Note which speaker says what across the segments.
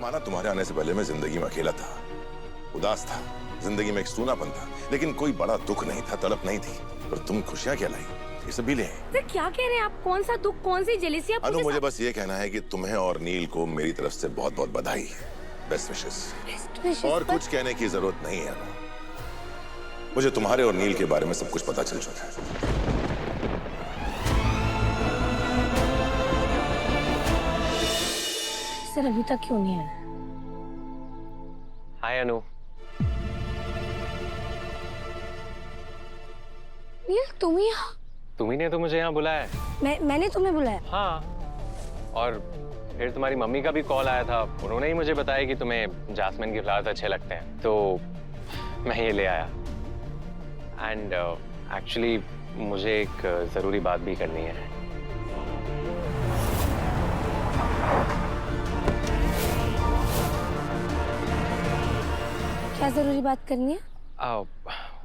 Speaker 1: माना तुम्हारे आने से पहले मैं जिंदगी में अकेला था, उदास था, जिंदगी में एक सूनापन था, लेकिन कोई बड़ा दुख नहीं था, तड़प नहीं थी। और तुम खुशियां क्या लाई, ये सब भी ले।
Speaker 2: सर क्या कह रहे हैं आप? कौन सा दुख, कौन सी जेलसी?
Speaker 1: अनु, मुझे बस ये कहना है कि तुम्हें और नील को मेरी तरफ से बहुत बहुत बधाई है। Best wishes. और कुछ कहने की जरूरत नहीं है अनु, मुझे तुम्हारे और नील के बारे में सब कुछ पता चल चुका है।
Speaker 2: सर अभी तक क्यों नहीं आया?
Speaker 3: हाय अनु।
Speaker 2: नील तुम ही यहाँ?
Speaker 3: तुम्ही ने तो मुझे यहाँ बुलाया है।
Speaker 2: मैंने तुम्हें बुलाया?
Speaker 3: हाँ, और फिर तुम्हारी मम्मी का भी कॉल आया था, उन्होंने ही मुझे बताया कि तुम्हें जास्मिन के फ्लावर्स अच्छे लगते हैं, तो मैं ये ले आया। एंड एक्चुअली मुझे एक जरूरी बात भी करनी है।
Speaker 2: क्या जरूरी बात करनी है?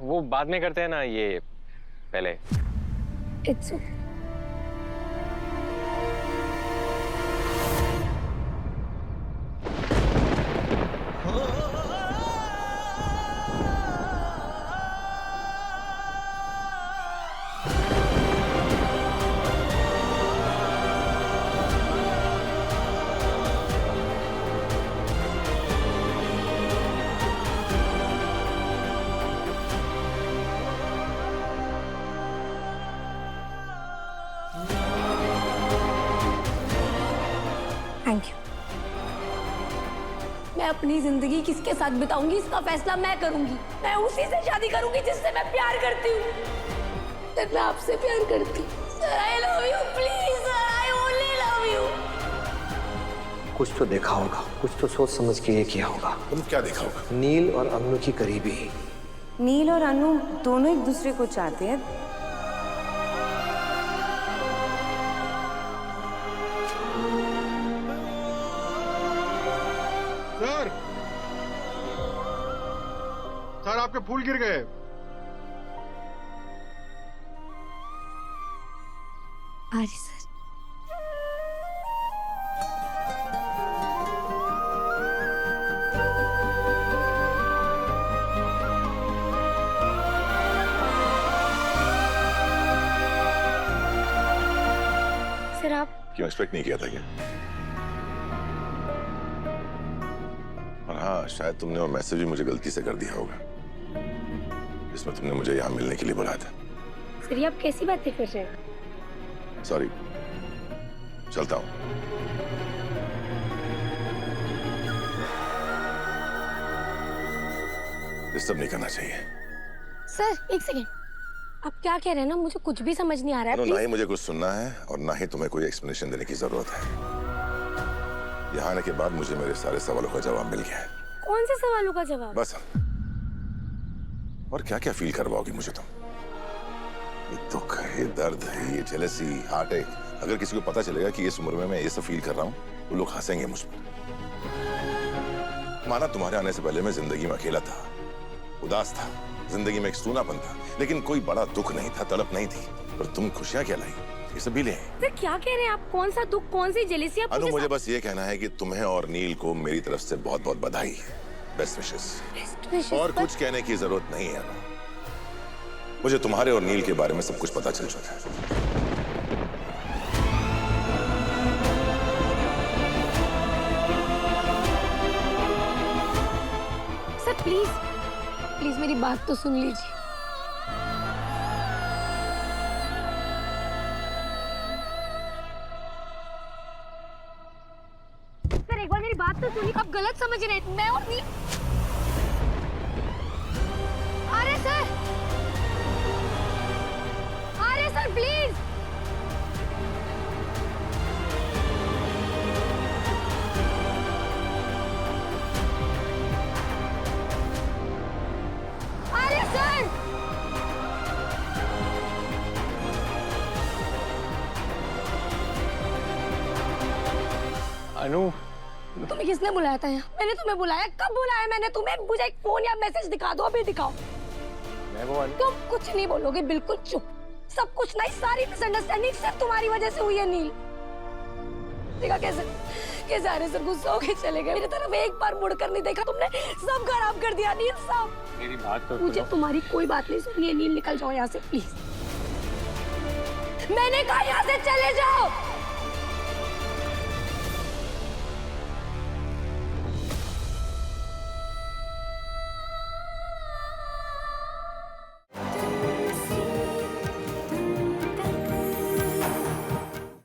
Speaker 3: वो बाद में करते हैं ना, ये पहले।
Speaker 2: It's okay. Thank you. मैं अपनी जिंदगी किसके साथ बिताऊंगी इसका फैसला मैं करूंगी। मैं उसी से शादी करूंगी जिससे मैं प्यार करती हूँ। सर मैं आपसे प्यार करती हूँ। Sir I love you, please sir, I only love you.
Speaker 4: कुछ तो देखा होगा, कुछ तो सोच समझ के ये किया होगा।
Speaker 1: तुम क्या देखा होगा?
Speaker 4: नील और अनु की करीबी।
Speaker 5: नील और अनु दोनों एक दूसरे को चाहते हैं।
Speaker 6: सर आपके फूल गिर गए।
Speaker 2: आज सर सर आप
Speaker 1: क्यों एक्सपेक्ट नहीं किया था क्या? और हाँ, शायद तुमने वो मैसेज भी मुझे गलती से कर दिया होगा, जिसमें तुमने मुझे यहाँ मिलने के लिए बुलाया था।
Speaker 2: सर ये आप कैसी बातें कर रहे हैं?
Speaker 1: सॉरी, चलता हूँ। डिस्टर्ब नहीं करना चाहिए।
Speaker 2: सर एक सेकेंड, आप क्या कह रहे हैं ना, मुझे कुछ भी समझ नहीं आ रहा है।
Speaker 1: ना ही मुझे कुछ सुनना है और ना ही तुम्हें कोई एक्सप्लेनेशन देने की जरूरत है। यहाँ आने के बाद मुझे मेरे सारे सवालों का जवाब मिल गया है।
Speaker 2: कौन से सवालों का जवाब?
Speaker 1: बस। और क्या क्या फील करवाओगी मुझे तुम? ये दुख, ये दर्द, ये जेलसी, हार्ट अटैक, अगर किसी को पता चलेगा कि इस उम्र में मैं ये सब फील कर रहा हूँ तो लोग हंसेंगे मुझ पर। माना तुम्हारे आने से पहले मैं जिंदगी में अकेला था, उदास था, जिंदगी में एक सूनापन था, लेकिन कोई बड़ा दुख नहीं था, तड़प नहीं थी। और तुम खुशियां क्या लाई, ये सब भी ले।
Speaker 2: सर क्या कह रहे हैं आप? कौन सा दुख, कौन सी जेलसी?
Speaker 1: अनु, मुझे बस ये कहना है कि तुम्हें और नील को मेरी तरफ से बहुत बहुत बधाई है। Best wishes. और कुछ कहने की जरूरत नहीं है अनु, मुझे तुम्हारे और नील के बारे में सब कुछ पता चल चुका है।
Speaker 2: सर प्लीज प्लीज मेरी बात तो सुन लीजिए। सर एक बार मेरी बात तो सुनिए, आप गलत समझ रहे हैं। मैं और नील। अरे सर, अरे सर प्लीज। अरे सर,
Speaker 3: अनु,
Speaker 2: तुम्हें किसने बुलाया था यहाँ? मैंने तुम्हें बुलाया? कब बुलाया मैंने तुम्हें? मुझे एक फोन या मैसेज दिखा दो, अभी दिखाओ।
Speaker 3: मैं वो अनु।
Speaker 2: तुम कुछ नहीं बोलोगे, बिल्कुल चुप। सब कुछ नहीं, सारी मिसअंडरस्टैंडिंग सिर्फ तुम्हारी वजह से हुई है नील। देखा कैसे कैसे आर्य सर गुस्सा होके चले गए। मेरी तरफ एक बार मुड़कर नहीं देखा तुमने, सब खराब कर दिया नील साहब।
Speaker 3: मेरी बात तो
Speaker 2: मुझे तुम्हारी कोई बात नहीं सुननी है नील, निकल जाओ यहाँ से प्लीज। मैंने कहा यहाँ से चले जाओ।